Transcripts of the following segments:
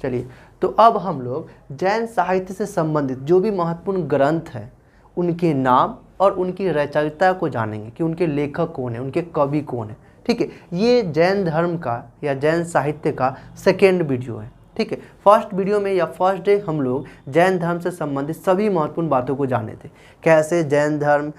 चलिए, तो अब हम लोग जैन साहित्य से संबंधित जो भी महत्वपूर्ण ग्रंथ हैं उनके नाम और उनकी रचयिता को जानेंगे कि उनके लेखक कौन है, उनके कवि कौन है। ठीक है, ये जैन धर्म का या जैन साहित्य का सेकेंड वीडियो है। ठीक है, फर्स्ट वीडियो में या फर्स्ट डे हम लोग जैन धर्म से संबंधित सभी महत्वपूर्ण बातों को जाने थे, कैसे जैन धर्म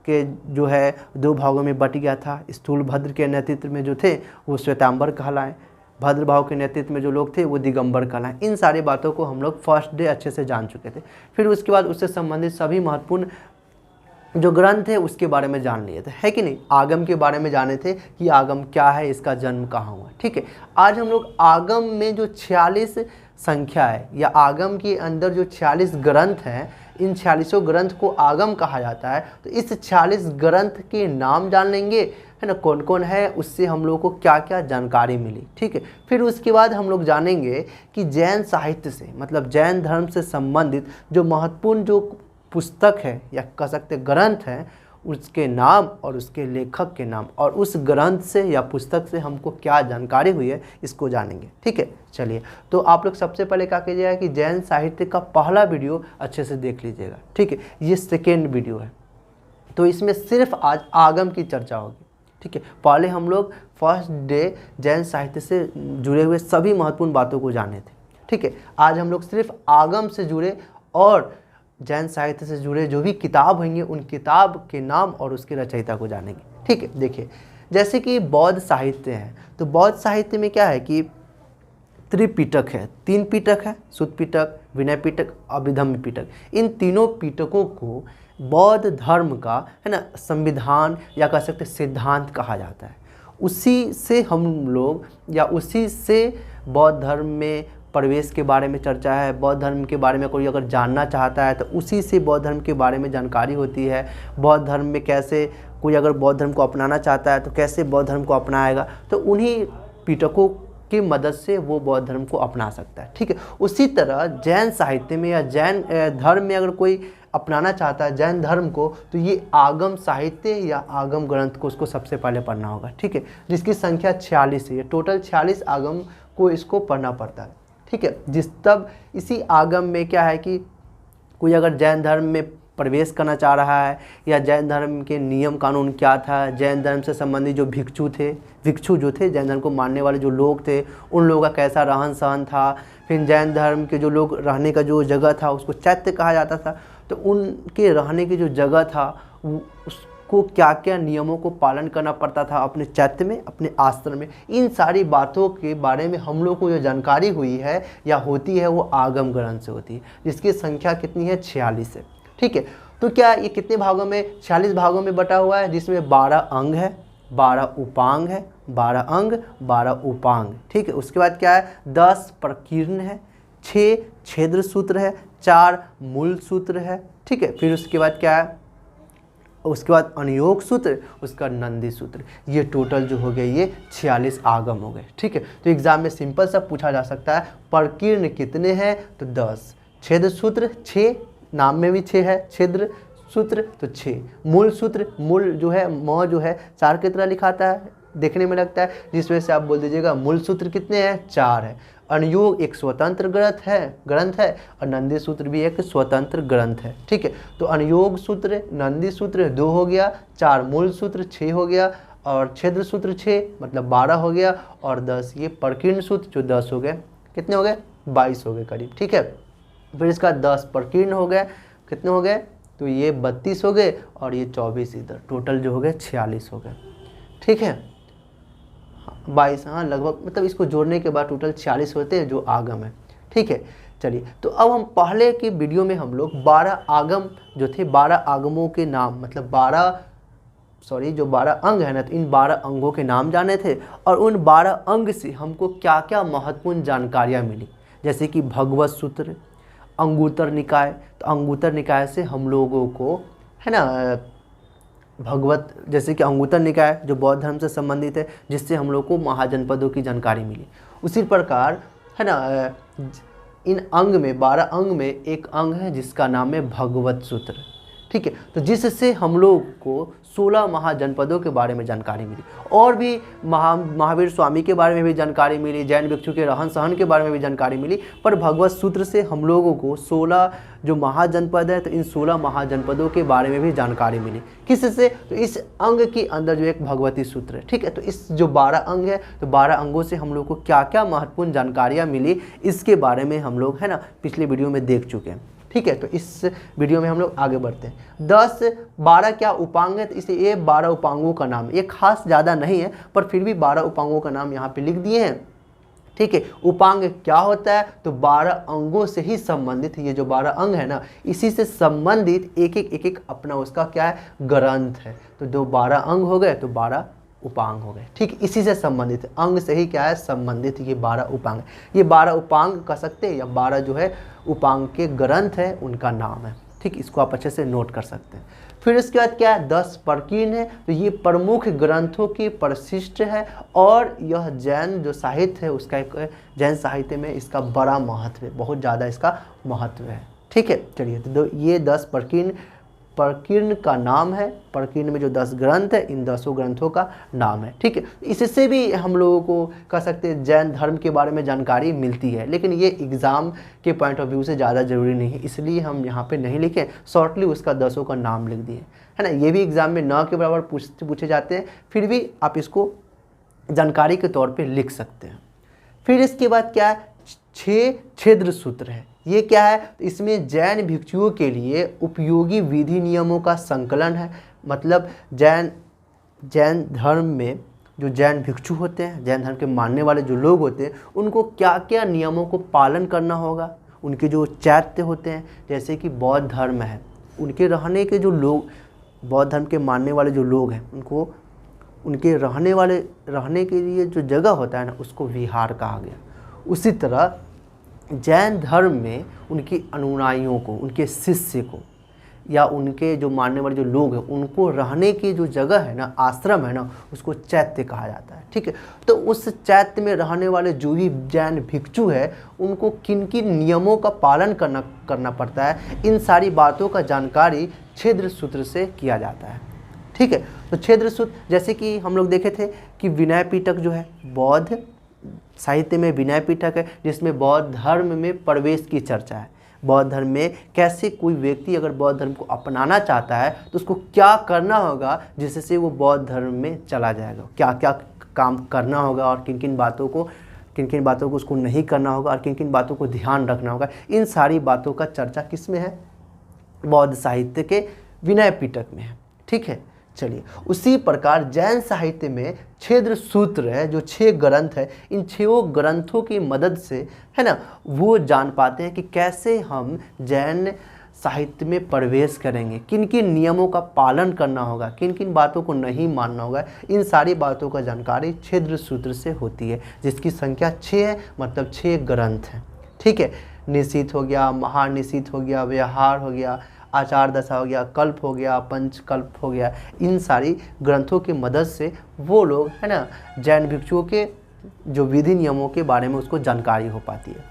के जो है 2 भागों में बट गया था। स्थूल भद्र के नेतृत्व में जो थे वो श्वेतांबर कहलाए, भद्र भाव के नेतृत्व में जो लोग थे वो दिगंबर कहलाए। इन सारी बातों को हम लोग फर्स्ट डे अच्छे से जान चुके थे। फिर उसके बाद उससे संबंधित सभी महत्वपूर्ण जो ग्रंथ है उसके बारे में जान लिए थे, है कि नहीं। आगम के बारे में जाने थे कि आगम क्या है, इसका जन्म कहाँ हुआ। ठीक है, आज हम लोग आगम में जो 46 संख्या है या आगम के अंदर जो 46 ग्रंथ हैं, इन 46 ग्रंथ को आगम कहा जाता है। तो इस 46 ग्रंथ के नाम जान लेंगे, है ना, कौन कौन है, उससे हम लोग को क्या क्या जानकारी मिली। ठीक है, फिर उसके बाद हम लोग जानेंगे कि जैन साहित्य से मतलब जैन धर्म से संबंधित जो महत्वपूर्ण जो पुस्तक है या कह सकते ग्रंथ हैं उसके नाम और उसके लेखक के नाम, और उस ग्रंथ से या पुस्तक से हमको क्या जानकारी हुई है इसको जानेंगे। ठीक है, चलिए, तो आप लोग सबसे पहले क्या कीजिएगा कि जैन साहित्य का पहला वीडियो अच्छे से देख लीजिएगा। ठीक है, ये सेकेंड वीडियो है, तो इसमें सिर्फ आज आगम की चर्चा होगी। ठीक है, पहले हम लोग फर्स्ट डे जैन साहित्य से जुड़े हुए सभी महत्वपूर्ण बातों को जाने थे। ठीक है, आज हम लोग सिर्फ आगम से जुड़े और जैन साहित्य से जुड़े जो भी किताब होंगे उन किताब के नाम और उसके रचयिता को जानेंगे। ठीक है, देखिए, जैसे कि बौद्ध साहित्य है, तो बौद्ध साहित्य में क्या है कि त्रिपिटक है, 3 पिटक है, सुत्त पिटक, विनय पिटक, अभिधम्म पिटक। इन तीनों पिटकों को बौद्ध धर्म का, है ना, संविधान या कह सकते सिद्धांत कहा जाता है। उसी से हम लोग या उसी से बौद्ध धर्म में प्रवेश के बारे में चर्चा है। बौद्ध धर्म के बारे में कोई अगर जानना चाहता है तो उसी से बौद्ध धर्म के बारे में जानकारी होती है। बौद्ध धर्म में कैसे कोई अगर बौद्ध धर्म को अपनाना चाहता है तो कैसे बौद्ध धर्म को अपनाएगा, तो उन्हीं पिटकों की मदद से वो बौद्ध धर्म को अपना सकता है। ठीक है, उसी तरह जैन साहित्य में या जैन धर्म में अगर कोई अपनाना चाहता है जैन धर्म को, तो ये आगम साहित्य या आगम ग्रंथ को उसको सबसे पहले पढ़ना होगा। ठीक है, जिसकी संख्या 46 है, टोटल 46 आगम को इसको पढ़ना पड़ता है। ठीक है, तब इसी आगम में क्या है कि कोई अगर जैन धर्म में प्रवेश करना चाह रहा है या जैन धर्म के नियम कानून क्या था, जैन धर्म से संबंधित जो भिक्षु जो थे जैन धर्म को मानने वाले जो लोग थे उन लोगों का कैसा रहन सहन था, फिर जैन धर्म के जो लोग रहने का जो जगह था उसको चैत्य कहा जाता था, तो उनके रहने की जो जगह था उसको क्या क्या नियमों को पालन करना पड़ता था अपने चैत्य में, अपने आश्रम में। इन सारी बातों के बारे में हम लोग को जो जानकारी हुई है या होती है वो आगम ग्रंथ से होती है, जिसकी संख्या कितनी है, 46 है। ठीक है, तो क्या ये कितने भागों में, 46 भागों में बटा हुआ है, जिसमें 12 अंग है, 12 उपांग है, 12 अंग 12 उपांग। ठीक है, उसके बाद क्या है, 10 प्रकीर्ण है, 6 छेद्र सूत्र है, 4 मूल सूत्र है। ठीक है, फिर उसके बाद क्या है, उसके बाद अनुयोग सूत्र, उसका नंदी सूत्र। ये टोटल जो हो गए ये 46 आगम हो गए। ठीक है, तो एग्जाम में सिंपल सा पूछा जा सकता है प्रकीर्ण कितने हैं, तो 10, छेद सूत्र 6, नाम में भी 6 है, छेद्र सूत्र तो 6, मूल सूत्र, मूल जो है म जो है 4 की तरह लिखाता है, देखने में लगता है, जिस वजह से आप बोल दीजिएगा मूल सूत्र कितने हैं, 4 है। अनुयोग एक स्वतंत्र ग्रंथ है और नंदी सूत्र भी एक स्वतंत्र ग्रंथ है। ठीक है, तो अनुयोग सूत्र नंदी सूत्र 2 हो गया, 4 मूल सूत्र 6 हो गया, और छेद्र सूत्र 6 मतलब 12 हो गया, और 10 ये प्रकीर्ण सूत्र जो 10 हो गए, कितने हो गए, 22 हो गए करीब। ठीक है, फिर इसका 10 प्रकीर्ण हो गए, कितने हो गए, तो ये 32 हो गए, और ये 24 इधर, टोटल जो हो गए 46 हो गए। ठीक है, 22, हाँ लगभग, मतलब इसको जोड़ने के बाद टोटल 46 होते हैं जो आगम है। ठीक है, चलिए, तो अब हम पहले की वीडियो में हम लोग 12 आगम जो थे, 12 आगमों के नाम मतलब जो 12 अंग है ना, तो इन 12 अंगों के नाम जाने थे, और उन 12 अंग से हमको क्या क्या महत्वपूर्ण जानकारियाँ मिली, जैसे कि भगवत सूत्र, अंगुत्तर निकाय, तो अंगुत्तर निकाय से हम लोगों को, है ना, भगवत, जैसे कि अंगुत्तर निकाय जो बौद्ध धर्म से संबंधित है, जिससे हम लोग को महाजनपदों की जानकारी मिली। उसी प्रकार, है ना, इन अंग में 12 अंग में एक अंग है जिसका नाम है भगवत सूत्र। ठीक है। तो जिससे हम लोग को 16 महाजनपदों के बारे में जानकारी मिली, और भी महावीर स्वामी के बारे में भी जानकारी मिली, जैन भिक्षु के रहन सहन के बारे में भी जानकारी मिली, पर भगवत सूत्र से हम लोगों को 16 जो महाजनपद है, तो इन 16 महाजनपदों के बारे में भी जानकारी मिली। किससे? तो इस अंग के अंदर जो एक भगवती सूत्र है, ठीक है। तो इस जो 12 अंग है, तो 12 अंगों से हम लोग को क्या क्या महत्वपूर्ण जानकारियाँ मिली, इसके बारे में हम लोग है ना पिछले वीडियो में देख चुके हैं, ठीक है। तो इस वीडियो में हम लोग आगे बढ़ते हैं। 10-12 क्या उपांग है, तो इसे ये 12 उपांगों का नाम, ये खास ज़्यादा नहीं है, पर फिर भी 12 उपांगों का नाम यहाँ पे लिख दिए हैं, ठीक है। उपांग क्या होता है? तो 12 अंगों से ही संबंधित, ये जो 12 अंग है ना, इसी से संबंधित एक एक अपना उसका क्या है, ग्रंथ है। तो जो 12 अंग हो गए तो 12 उपांग हो गए, ठीक। इसी से संबंधित अंग से ही क्या है, संबंधित ये 12 उपांग। ये 12 उपांग कह सकते हैं, या 12 जो है उपांग के ग्रंथ है, उनका नाम है, ठीक। इसको आप अच्छे से नोट कर सकते हैं। फिर इसके बाद क्या है, 10 परकीन है, तो ये प्रमुख ग्रंथों की परिशिष्ट है, और यह जैन जो साहित्य है उसका एक, जैन साहित्य में इसका बड़ा महत्व है, बहुत ज़्यादा इसका महत्व है, ठीक है। चलिए, तो ये 10 परकीर्न का नाम है, परकीर्न में जो 10 ग्रंथ है, इन 10 ग्रंथों का नाम है, ठीक है। इससे भी हम लोगों को कह सकते हैं जैन धर्म के बारे में जानकारी मिलती है, लेकिन ये एग्ज़ाम के पॉइंट ऑफ व्यू से ज़्यादा ज़रूरी नहीं है, इसलिए हम यहाँ पे नहीं लिखे, शॉर्टली उसका 10 का नाम लिख दिए, है ना। ये भी एग्ज़ाम में न के बराबर पूछे जाते हैं, फिर भी आप इसको जानकारी के तौर पर लिख सकते हैं। फिर इसके बाद क्या है, 6 छेद्र सूत्र है। ये क्या है, तो इसमें जैन भिक्षुओं के लिए उपयोगी विधि नियमों का संकलन है। मतलब जैन धर्म में जो जैन भिक्षु होते हैं, जैन धर्म के मानने वाले जो लोग होते हैं, उनको क्या क्या नियमों को पालन करना होगा। उनके जो चैत्य होते हैं, जैसे कि बौद्ध धर्म है, उनके रहने के जो लोग, बौद्ध धर्म के मानने वाले जो लोग हैं, उनको उनके रहने के लिए जो जगह होता है ना, उसको विहार कहा गया। उसी तरह जैन धर्म में उनके अनुयायियों को, उनके शिष्य को, या उनके जो मानने वाले जो लोग हैं, उनको रहने की जो जगह है ना, आश्रम है ना, उसको चैत्य कहा जाता है, ठीक है। तो उस चैत्य में रहने वाले जो भी जैन भिक्षु है, उनको किन किन नियमों का पालन करना पड़ता है, इन सारी बातों का जानकारी छेद्र सूत्र से किया जाता है, ठीक है। तो छेद्र सूत्र, जैसे कि हम लोग देखे थे कि विनय पिटक जो है, बौद्ध साहित्य में विनय पिटक है, जिसमें बौद्ध धर्म में प्रवेश की चर्चा है। बौद्ध धर्म में कैसे कोई व्यक्ति अगर बौद्ध धर्म को अपनाना चाहता है, तो उसको क्या करना होगा जिससे वो बौद्ध धर्म में चला जाएगा, क्या क्या काम करना होगा, और किन किन बातों को उसको नहीं करना होगा, और किन किन बातों को ध्यान रखना होगा। इन सारी बातों का चर्चा किस में है, बौद्ध साहित्य के विनय पिटक में है, ठीक है। चलिए, उसी प्रकार जैन साहित्य में छेद्र सूत्र है, जो 6 ग्रंथ है, इन 6 ग्रंथों की मदद से, है ना, वो जान पाते हैं कि कैसे हम जैन साहित्य में प्रवेश करेंगे, किन किन नियमों का पालन करना होगा, किन किन बातों को नहीं मानना होगा। इन सारी बातों का जानकारी छेद्र सूत्र से होती है, जिसकी संख्या 6 है, मतलब 6 ग्रंथ हैं, ठीक है। निशीथ हो गया, महानिशीथ हो गया, व्यवहार हो गया, आचार दशा हो गया, कल्प हो गया, पंचकल्प हो गया। इन सारी ग्रंथों की मदद से वो लोग, है ना, जैन भिक्षुओं के जो विधि नियमों के बारे में उसको जानकारी हो पाती है,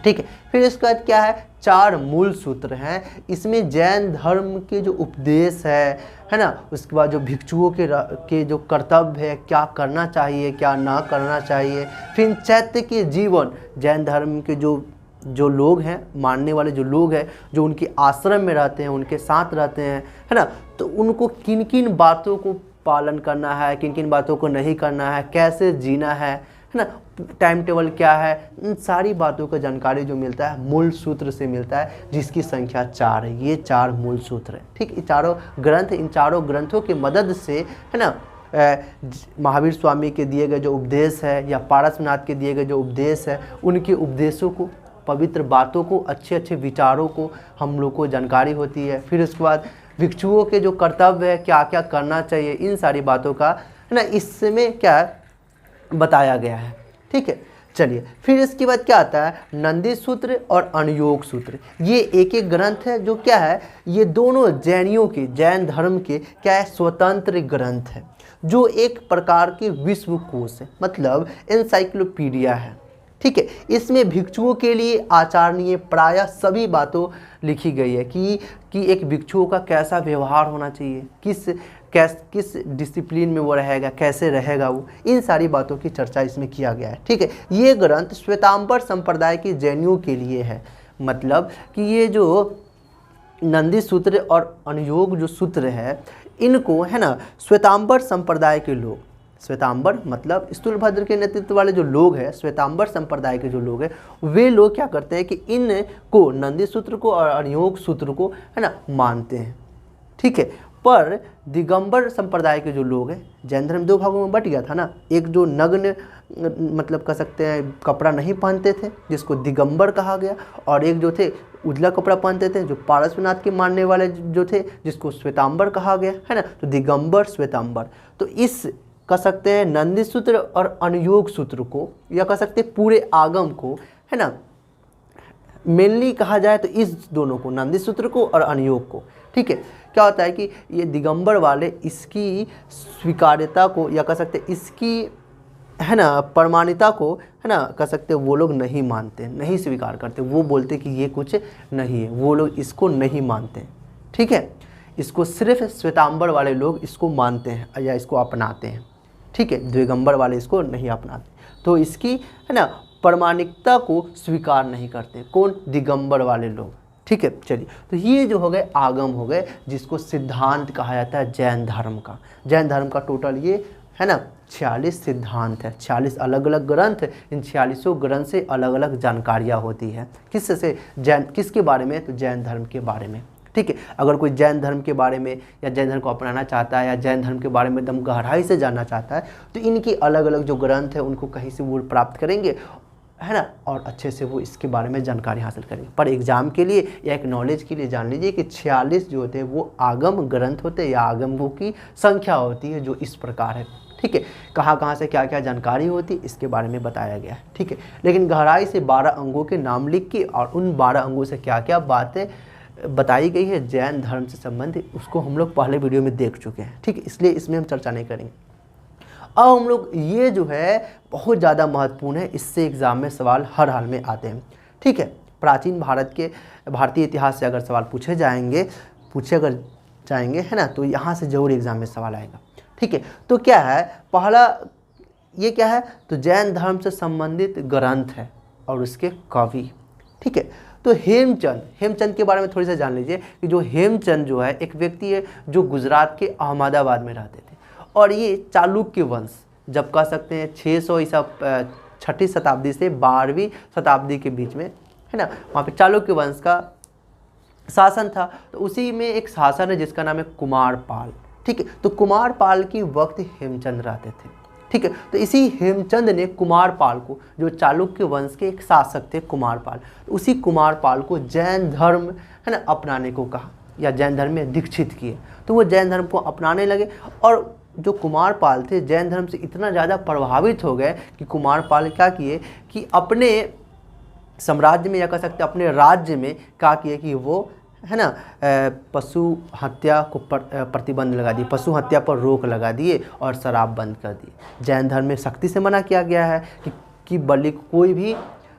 ठीक है। फिर इसके बाद क्या है, 4 मूल सूत्र हैं। इसमें जैन धर्म के जो उपदेश है ना, उसके बाद जो भिक्षुओं के जो कर्तव्य है, क्या करना चाहिए, क्या ना करना चाहिए। फिर चैत्य के जीवन, जैन धर्म के जो लोग हैं, मानने वाले जो लोग हैं, जो उनके आश्रम में रहते हैं, उनके साथ रहते हैं, है ना, तो उनको किन किन बातों को पालन करना है, किन किन बातों को नहीं करना है, कैसे जीना है ना, टाइम टेबल क्या है, इन सारी बातों का जानकारी जो मिलता है मूल सूत्र से मिलता है, जिसकी संख्या 4 है। ये 4 मूल सूत्र है, ठीक। ये चारों ग्रंथ, इन चारों ग्रंथों की मदद से, है ना, महावीर स्वामी के दिए गए जो उपदेश है, या पारसनाथ के दिए गए जो उपदेश है, उनके उपदेशों को, पवित्र बातों को, अच्छे अच्छे विचारों को हम लोग को जानकारी होती है। फिर उसके बाद भिक्षुओं के जो कर्तव्य है, क्या क्या करना चाहिए, इन सारी बातों का, है ना, इसमें क्या बताया गया है, ठीक है। चलिए, फिर इसके बाद क्या आता है, नंदी सूत्र और अनुयोग सूत्र। ये एक एक ग्रंथ है, जो क्या है, ये दोनों जैनियों के, जैन धर्म के क्या है, स्वतंत्र ग्रंथ है, जो एक प्रकार के विश्वकोश है, मतलब एनसाइक्लोपीडिया है, ठीक है। इसमें भिक्षुओं के लिए आचरणीय प्रायः सभी बातों लिखी गई है कि एक भिक्षुओं का कैसा व्यवहार होना चाहिए, किस डिसिप्लिन में वो रहेगा, कैसे रहेगा वो, इन सारी बातों की चर्चा इसमें किया गया है। ठीक है। ये ग्रंथ श्वेतांबर संप्रदाय के जैनियों के लिए है। मतलब कि ये जो नंदी सूत्र और अनुयोग जो सूत्र है, इनको है ना श्वेतांबर संप्रदाय के लोग, श्वेतांबर मतलब स्थूलभद्र के नेतृत्व वाले जो लोग हैं, श्वेतांबर संप्रदाय के जो लोग हैं, वे लोग क्या करते हैं कि इनको नंदी सूत्र को और अनुयोग सूत्र को है ना मानते हैं। ठीक है। पर दिगंबर संप्रदाय के जो लोग हैं, जैन धर्म दो भागों में बट गया था ना, एक जो नग्न मतलब कह सकते हैं कपड़ा नहीं पहनते थे जिसको दिगंबर कहा गया, और एक जो थे उजला कपड़ा पहनते थे जो पारसनाथ के मानने वाले जो थे जिसको श्वेतांबर कहा गया, है ना। तो दिगंबर श्वेतांबर, तो इस कह सकते हैं नंदी सूत्र और अनुयोग सूत्र को, या कह सकते हैं पूरे आगम को, है ना, मेनली कहा जाए तो इस दोनों को, नंदी सूत्र को और अनुयोग को। ठीक है। क्या होता है कि ये दिगंबर वाले इसकी स्वीकार्यता को, या कह सकते हैं इसकी है ना प्रमाणिता को, है ना, कह सकते हैं वो लोग नहीं मानते, नहीं स्वीकार करते। वो बोलते कि ये कुछ नहीं है, वो लोग इसको नहीं मानते। ठीक है। इसको सिर्फ श्वेतांबर वाले लोग इसको मानते हैं या इसको अपनाते हैं। ठीक है। दिगंबर वाले इसको नहीं अपनाते, तो इसकी है ना प्रमाणिकता को स्वीकार नहीं करते। कौन? दिगंबर वाले लोग। ठीक है। चलिए, तो ये जो हो गए आगम हो गए, जिसको सिद्धांत कहा जाता है जैन धर्म का। जैन धर्म का टोटल ये है ना 46 सिद्धांत है, 46 अलग अलग ग्रंथ। इन 46 ग्रंथ से अलग अलग जानकारियाँ होती है। किससे? जैन, किसके बारे में? तो जैन धर्म के बारे में। ठीक है। अगर कोई जैन धर्म के बारे में या जैन धर्म को अपनाना चाहता है या जैन धर्म के बारे में एकदम गहराई से जानना चाहता है, तो इनकी अलग अलग जो ग्रंथ है उनको कहीं से वो प्राप्त करेंगे, है ना, और अच्छे से वो इसके बारे में जानकारी हासिल करेंगे। पर एग्जाम के लिए या एक नॉलेज के लिए जान लीजिए कि 46 जो होते हैं वो आगम ग्रंथ होते हैं, या आगमों की संख्या होती है जो इस प्रकार है। ठीक है। कहाँ कहाँ से क्या क्या जानकारी होती है इसके बारे में बताया गया है। ठीक है। लेकिन गहराई से 12 अंगों के नाम लिख के और उन 12 अंगों से क्या क्या बातें बताई गई है जैन धर्म से संबंधित, उसको हम लोग पहले वीडियो में देख चुके हैं। ठीक है। इसलिए इसमें हम चर्चा नहीं करेंगे। अब हम लोग ये जो है बहुत ज़्यादा महत्वपूर्ण है, इससे एग्ज़ाम में सवाल हर हाल में आते हैं। ठीक है। प्राचीन भारतीय इतिहास से अगर सवाल पूछे जाएंगे है ना, तो यहाँ से जरूर एग्ज़ाम में सवाल आएगा। ठीक है। तो क्या है, पहला ये क्या है, तो जैन धर्म से संबंधित ग्रंथ है और उसके कवि। ठीक है। तो हेमचंद के बारे में थोड़ी सा जान लीजिए कि जो हेमचंद जो है एक व्यक्ति है जो गुजरात के अहमदाबाद में रहते थे, और ये चालुक्य वंश, जब कह सकते हैं 600 ईसा 6ठी शताब्दी से 12वीं शताब्दी के बीच में, है ना, वहाँ पे चालुक्य वंश का शासन था। तो उसी में एक शासन है जिसका नाम है कुमारपाल। ठीक है। तो कुमारपाल की वक्त हेमचंद रहते थे। ठीक है। तो इसी हेमचंद ने कुमारपाल को, जो चालुक्य वंश के एक शासक थे कुमारपाल, उसी कुमारपाल को जैन धर्म है ना अपनाने को कहा, या जैन धर्म में दीक्षित किए। तो वो जैन धर्म को अपनाने लगे, और जो कुमारपाल थे जैन धर्म से इतना ज़्यादा प्रभावित हो गए कि कुमारपाल क्या किए कि अपने साम्राज्य में, या कह सकते अपने राज्य में क्या किए कि वो है ना पशु हत्या को प्रतिबंध लगा दिए, पशु हत्या पर रोक लगा दिए और शराब बंद कर दिए। जैन धर्म में सख्ती से मना किया गया है कि बलि कोई भी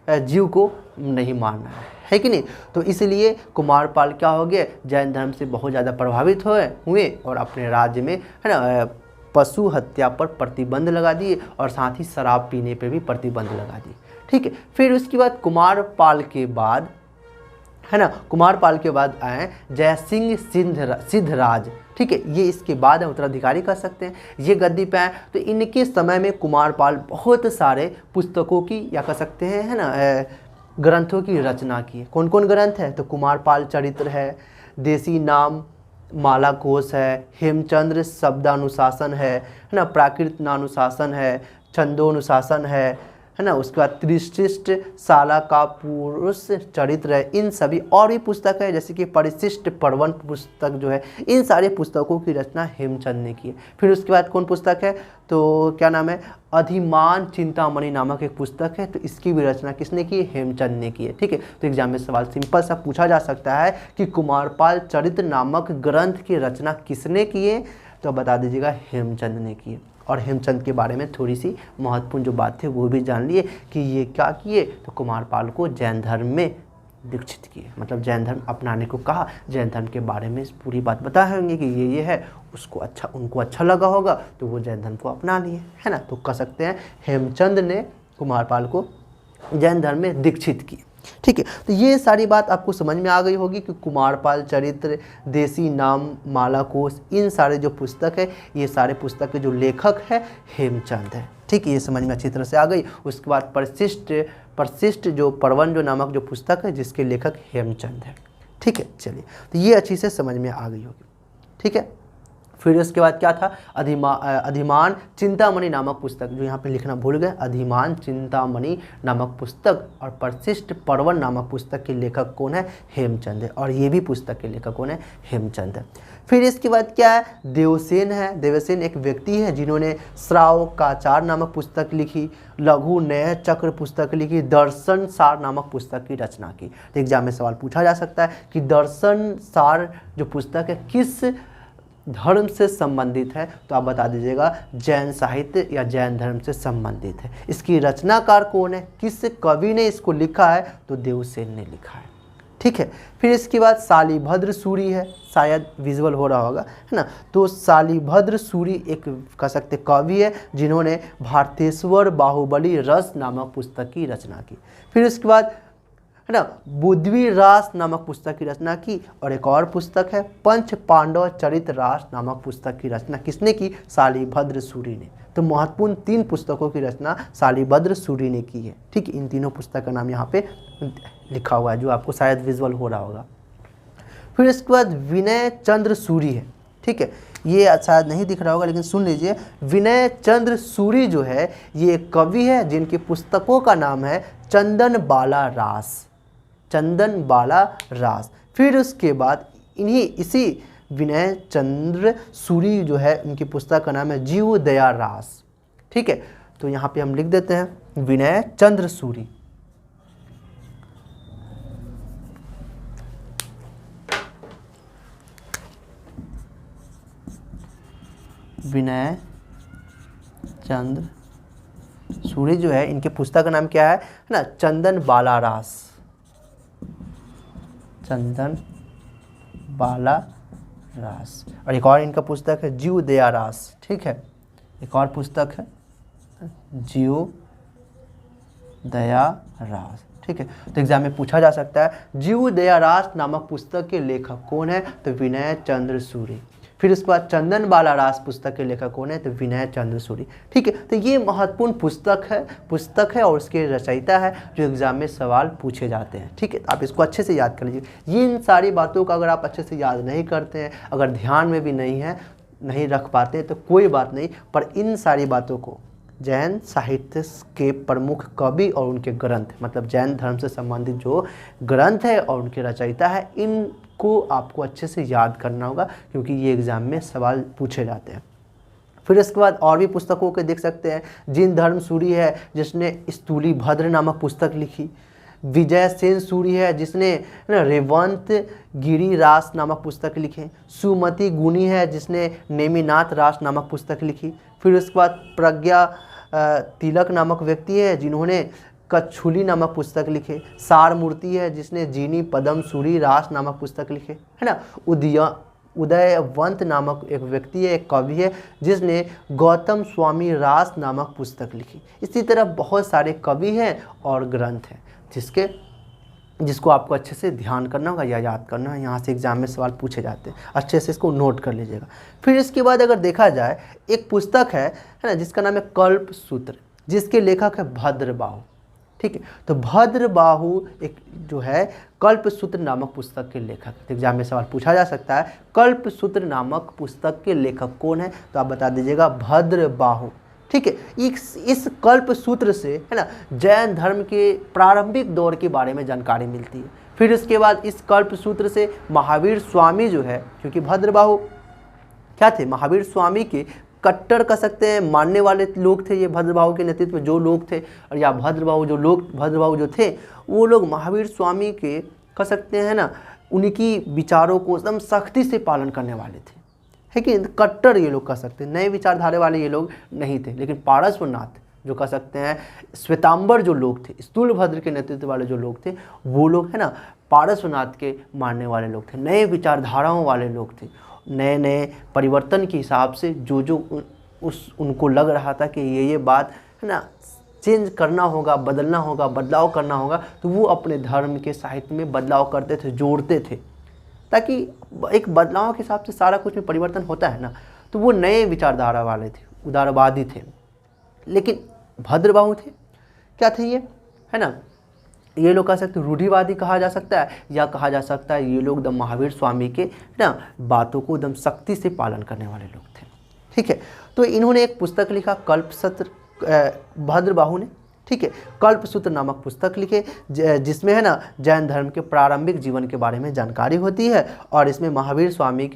जीव को नहीं मारना है कि नहीं। तो इसलिए कुमारपाल क्या हो गए, जैन धर्म से बहुत ज़्यादा प्रभावित हुए और अपने राज्य में है ना पशु हत्या पर प्रतिबंध लगा दिए, और साथ ही शराब पीने पर भी प्रतिबंध लगा दिए। ठीक है। फिर उसके बाद कुमारपाल के बाद है ना, कुमारपाल के बाद आए जयसिंह सिद्धराज। ठीक है। ये इसके बाद उत्तराधिकारी कर सकते हैं, ये गद्दी पे आए। तो इनके समय में कुमारपाल बहुत सारे पुस्तकों की, या कह सकते हैं है ना ग्रंथों की रचना की। कौन कौन ग्रंथ है, तो कुमारपाल चरित्र है, देसी नाम माला कोश है, हेमचंद्र शब्दानुशासन है ना, प्राकृत नानुशासन है, छंदोनुशासन है ना, उसके बाद त्रिशिष्ट साला का पुरुष चरित्र है। इन सभी और भी पुस्तक है, जैसे कि परिशिष्ट पर्वन पुस्तक जो है, इन सारे पुस्तकों की रचना हेमचंद ने की है। फिर उसके बाद कौन पुस्तक है, तो क्या नाम है, अधिमान चिंतामणि नामक एक पुस्तक है, तो इसकी भी रचना किसने की है, हेमचंद ने की है। ठीक है। तो एग्जाम में सवाल सिंपल सा पूछा जा सकता है कि कुमारपाल चरित्र नामक ग्रंथ की रचना किसने की है, तो बता दीजिएगा हेमचंद ने की है। और हेमचंद के बारे में थोड़ी सी महत्वपूर्ण जो बात थी वो भी जान लिए कि ये क्या किए, तो कुमारपाल को जैन धर्म में दीक्षित किए, मतलब जैन धर्म अपनाने को कहा। जैन धर्म के बारे में पूरी बात बताए होंगे कि ये है, उनको अच्छा लगा होगा तो वो जैन धर्म को अपना लिए, है ना। तो कह सकते हैं हेमचंद ने कुमारपाल को जैन धर्म में दीक्षित किए। ठीक है, तो ये सारी बात आपको समझ में आ गई होगी कि कुमारपाल चरित्र, देसी नाम, माला कोश, इन सारे जो पुस्तक है, ये सारे पुस्तक के जो लेखक है हेमचंद है। ठीक है, ये समझ में अच्छी तरह से आ गई। उसके बाद परिशिष्ट जो पर्वन जो नामक जो पुस्तक है जिसके लेखक हेमचंद है। ठीक है, चलिए, तो ये अच्छी से समझ में आ गई होगी। ठीक है, फिर उसके बाद क्या था, अधिमान चिंतामणि नामक पुस्तक, जो यहाँ पे लिखना भूल गए, अधिमान चिंतामणि नामक पुस्तक और परिशिष्ट पर्वन नामक पुस्तक के लेखक कौन है, हेमचंद है। और ये भी पुस्तक के लेखक कौन है, हेमचंद है। फिर इसके बाद क्या है, देवसेन है। देवसेन एक व्यक्ति है जिन्होंने श्राव काचार नामक पुस्तक लिखी, लघु नय चक्र पुस्तक लिखी, दर्शन सार नामक पुस्तक की रचना की। तो एग्जाम में सवाल पूछा जा सकता है कि दर्शन सार जो पुस्तक है किस धर्म से संबंधित है, तो आप बता दीजिएगा जैन साहित्य या जैन धर्म से संबंधित है। इसकी रचनाकार कौन है, किस कवि ने इसको लिखा है, तो देवसेन ने लिखा है। ठीक है, फिर इसके बाद शालिभद्र सूरी है, शायद विजुअल हो रहा होगा, है ना। तो शालिभद्र सूरी एक कह सकते कवि है जिन्होंने भारतेश्वर बाहुबली रस नामक पुस्तक की रचना की। फिर उसके बाद है ना बुद्धवी रास नामक पुस्तक की रचना की। और एक और पुस्तक है पंच पांडव चरित रास नामक पुस्तक की रचना किसने की, शालिभद्र सूरी ने। तो महत्वपूर्ण 3 पुस्तकों की रचना शालिभद्र सूरी ने की है। ठीक, इन तीनों पुस्तक का नाम यहाँ पे लिखा हुआ है जो आपको शायद विजुअल हो रहा होगा। फिर इसके बाद विनय चंद्र सूरी है। ठीक है, ये शायद नहीं दिख रहा होगा लेकिन सुन लीजिए, विनय चंद्र सूरी जो है ये एक कवि है जिनकी पुस्तकों का नाम है चंदन बाला रास, चंदन बाला रास। फिर उसके बाद इसी विनय चंद्र सूरी जो है उनकी पुस्तक का नाम है जीव दया रास। ठीक है, तो यहाँ पे हम लिख देते हैं विनय चंद्र सूरी। विनय चंद्र सूरी जो है इनके पुस्तक का नाम क्या है ना, चंदन बाला रास, चंदन बाला रास। और एक और इनका पुस्तक है जीव दया रास। ठीक है, एक और पुस्तक है जीव दया रास। ठीक है, तो एग्जाम में पूछा जा सकता है जीव दया रास नामक पुस्तक के लेखक कौन है, तो विनय चंद्र सूरी। फिर उसके बाद चंदन बाला रास पुस्तक के लेखक कौन है, तो विनय चंद्र सूरी। ठीक है, तो ये महत्वपूर्ण पुस्तक है और उसके रचयिता है जो एग्जाम में सवाल पूछे जाते हैं। ठीक है, आप इसको अच्छे से याद कर लीजिए। ये इन सारी बातों का अगर आप अच्छे से याद नहीं करते हैं, अगर ध्यान में भी नहीं रख पाते तो कोई बात नहीं, पर इन सारी बातों को जैन साहित्य के प्रमुख कवि और उनके ग्रंथ, मतलब जैन धर्म से संबंधित जो ग्रंथ है और उनके रचयिता है, इनको आपको अच्छे से याद करना होगा क्योंकि ये एग्ज़ाम में सवाल पूछे जाते हैं। फिर इसके बाद और भी पुस्तकों के देख सकते हैं, जिन धर्म सूरी है जिसने स्थूली भद्र नामक पुस्तक लिखी, विजय सेन सूरी है जिसने रेवंत गिरी रास नामक पुस्तक लिखे, सुमति गुनी है जिसने नेमिनाथ रास नामक पुस्तक लिखी। फिर उसके बाद प्रज्ञा तिलक नामक व्यक्ति है जिन्होंने कच्छुली नामक पुस्तक लिखे, सार मूर्ति है जिसने जीनी पदम सूरी रास नामक पुस्तक लिखे, है ना। उदयवंत नामक एक व्यक्ति है, एक कवि है जिसने गौतम स्वामी रास नामक पुस्तक लिखी। इसी तरह बहुत सारे कवि हैं और ग्रंथ हैं जिसको आपको अच्छे से ध्यान करना होगा या याद करना है। यहाँ से एग्जाम में सवाल पूछे जाते हैं, अच्छे से इसको नोट कर लीजिएगा। फिर इसके बाद अगर देखा जाए एक पुस्तक है ना जिसका नाम है कल्प सूत्र, जिसके लेखक है भद्रबाहु। ठीक है, तो भद्रबाहु एक जो है कल्प सूत्र नामक पुस्तक के लेखक, तो एग्जाम में सवाल पूछा जा सकता है कल्प सूत्र नामक पुस्तक के लेखक कौन है, तो आप बता दीजिएगा भद्रबाहु। ठीक है, इस कल्प सूत्र से है ना जैन धर्म के प्रारंभिक दौर के बारे में जानकारी मिलती है। फिर इसके बाद इस कल्प सूत्र से महावीर स्वामी जो है, क्योंकि भद्रबाहु क्या थे, महावीर स्वामी के कट्टर कह सकते हैं मानने वाले लोग थे ये भद्रबाहु के नेतृत्व में जो लोग थे, और या भद्रबाहु जो थे वो लोग महावीर स्वामी के कह सकते हैं ना उनकी विचारों को एकदम सख्ती से पालन करने वाले थे। है कि कट्टर ये लोग कह सकते हैं, नए विचारधारा वाले ये लोग नहीं थे। लेकिन पारसनाथ जो कह सकते हैं श्वेतांबर जो लोग थे, स्थूलभद्र के नेतृत्व वाले जो लोग थे, वो लोग है ना पारसनाथ के मानने वाले लोग थे, नए विचारधाराओं वाले लोग थे। नए नए परिवर्तन के हिसाब से जो उनको लग रहा था कि ये बात है ना चेंज करना होगा, बदलना होगा, बदलाव करना होगा, तो वो अपने धर्म के साहित्य में बदलाव करते थे, जोड़ते थे, ताकि एक बदलाव के हिसाब से सारा कुछ में परिवर्तन होता है ना। तो वो नए विचारधारा वाले थे, उदारवादी थे। लेकिन भद्रबाहु थे, क्या थे ये, है ना, ये लोग कह सकते हैं रूढ़िवादी कहा जा सकता है, या कहा जा सकता है ये लोग एकदम महावीर स्वामी के ना बातों को एकदम सख्ती से पालन करने वाले लोग थे। ठीक है, तो इन्होंने एक पुस्तक लिखा कल्पसूत्र, भद्रबाहु ने, ठीक है, कल्पसूत्र नामक पुस्तक लिखे, जिसमें है ना जैन धर्म के प्रारंभिक जीवन के बारे में जानकारी होती है। और इसमें महावीर स्वामी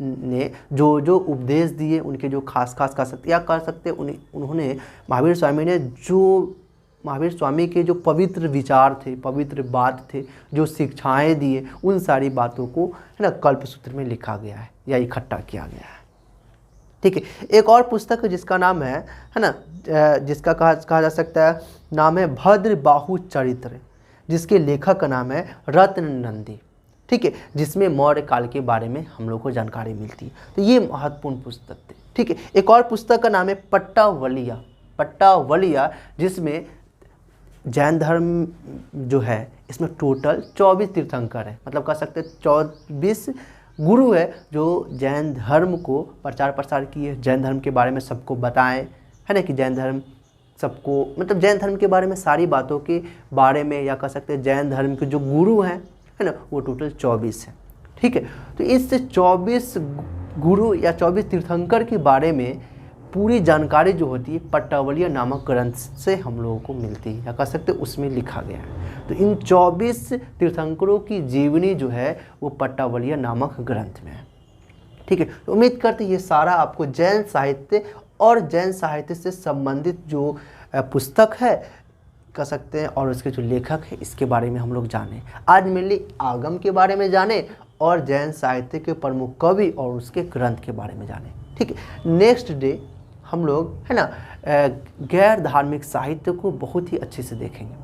ने जो उपदेश दिए, उनके जो खास कह सकते उन्होंने महावीर स्वामी ने जो महावीर स्वामी के जो पवित्र विचार थे, पवित्र बात थे, जो शिक्षाएं दिए, उन सारी बातों को है ना कल्पसूत्र में लिखा गया है या इकट्ठा किया गया है। ठीक है, एक और पुस्तक जिसका नाम है ना, जिसका कहा जा सकता है नाम है भद्रबाहु चरित्र, जिसके लेखक का नाम है रत्ननंदी। ठीक है, जिसमें मौर्य काल के बारे में हम लोग को जानकारी मिलती है। तो ये महत्वपूर्ण पुस्तक थे। ठीक है, एक और पुस्तक का नाम है पट्टावलिया, जिसमें जैन धर्म जो है इसमें टोटल 24 तीर्थंकर है, मतलब कह सकते हैं 24 गुरु है जो जैन धर्म को प्रचार प्रसार किए, जैन धर्म के बारे में सबको बताएं, है ना, कि जैन धर्म सबको, मतलब जैन धर्म के बारे में सारी बातों के बारे में, या कह सकते हैं जैन धर्म के जो गुरु हैं, है ना, वो टोटल 24 है। ठीक है, तो इस 24 गुरु या 24 तीर्थंकर के बारे में पूरी जानकारी जो होती है पट्टावलिया नामक ग्रंथ से हम लोगों को मिलती है, या कह सकते हैं उसमें लिखा गया है। तो इन 24 तीर्थंकरों की जीवनी जो है वो पट्टावलिया नामक ग्रंथ में है। ठीक है, तो उम्मीद करते ये सारा आपको जैन साहित्य और जैन साहित्य से संबंधित जो पुस्तक है कह सकते हैं और उसके जो लेखक है इसके बारे में हम लोग जाने। आज मेनली आगम के बारे में जाने और जैन साहित्य के प्रमुख कवि और उसके ग्रंथ के बारे में जाने। ठीक है, नेक्स्ट डे हम लोग है ना गैर धार्मिक साहित्य को बहुत ही अच्छे से देखेंगे।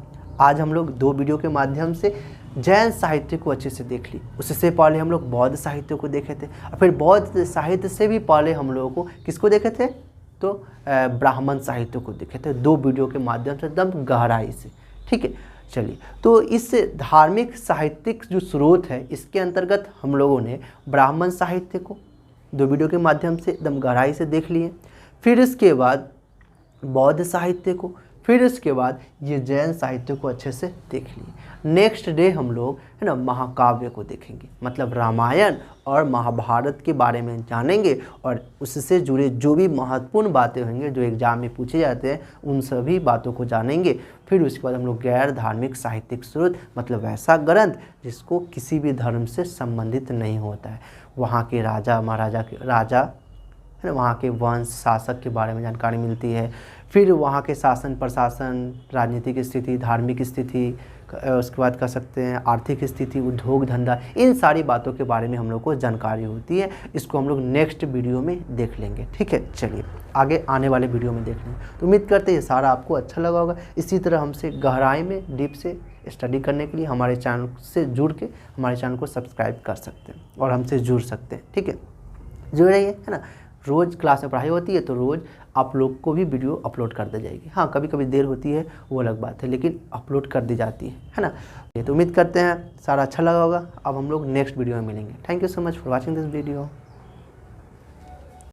आज हम लोग 2 वीडियो के माध्यम से जैन साहित्य को अच्छे से देख ली। उससे पहले हम लोग बौद्ध साहित्य को देखे थे, और फिर बौद्ध साहित्य से भी पहले हम लोगों को किसको देखे थे, तो ब्राह्मण साहित्य को देखे थे 2 वीडियो के माध्यम से एकदम गहराई से। ठीक है, चलिए, तो इस धार्मिक साहित्यिक जो स्रोत है इसके अंतर्गत हम लोगों ने ब्राह्मण साहित्य को 2 वीडियो के माध्यम से एकदम गहराई से देख लिए, फिर इसके बाद बौद्ध साहित्य को, फिर इसके बाद ये जैन साहित्य को अच्छे से देख लिए। नेक्स्ट डे हम लोग है ना महाकाव्य को देखेंगे, मतलब रामायण और महाभारत के बारे में जानेंगे, और उससे जुड़े जो भी महत्वपूर्ण बातें होंगे जो एग्जाम में पूछे जाते हैं उन सभी बातों को जानेंगे। फिर उसके बाद हम लोग गैर धार्मिक साहित्यिक स्रोत, मतलब ऐसा ग्रंथ जिसको किसी भी धर्म से संबंधित नहीं होता है, वहाँ के राजा महाराजा के राजा है ना, वहाँ के वंश शासक के बारे में जानकारी मिलती है। फिर वहाँ के शासन प्रशासन, राजनीतिक स्थिति, धार्मिक स्थिति, उसके बाद कह सकते हैं आर्थिक स्थिति, उद्योग धंधा, इन सारी बातों के बारे में हम लोग को जानकारी होती है। इसको हम लोग नेक्स्ट वीडियो में देख लेंगे। ठीक है, चलिए आगे आने वाले वीडियो में देख लेंगे। तो उम्मीद करते हैं ये सारा आपको अच्छा लगा होगा। इसी तरह हमसे गहराई में डीप से स्टडी करने के लिए हमारे चैनल से जुड़ के हमारे चैनल को सब्सक्राइब कर सकते हैं और हमसे जुड़ सकते हैं। ठीक है, जुड़ रहिए, है ना। रोज़ क्लास में पढ़ाई होती है तो रोज़ आप लोग को भी वीडियो अपलोड कर दी जाएगी। हाँ, कभी कभी देर होती है वो अलग बात है, लेकिन अपलोड कर दी जाती है ना। ये तो उम्मीद करते हैं सारा अच्छा लगा होगा। अब हम लोग नेक्स्ट वीडियो में मिलेंगे। Thank you so much for watching this video.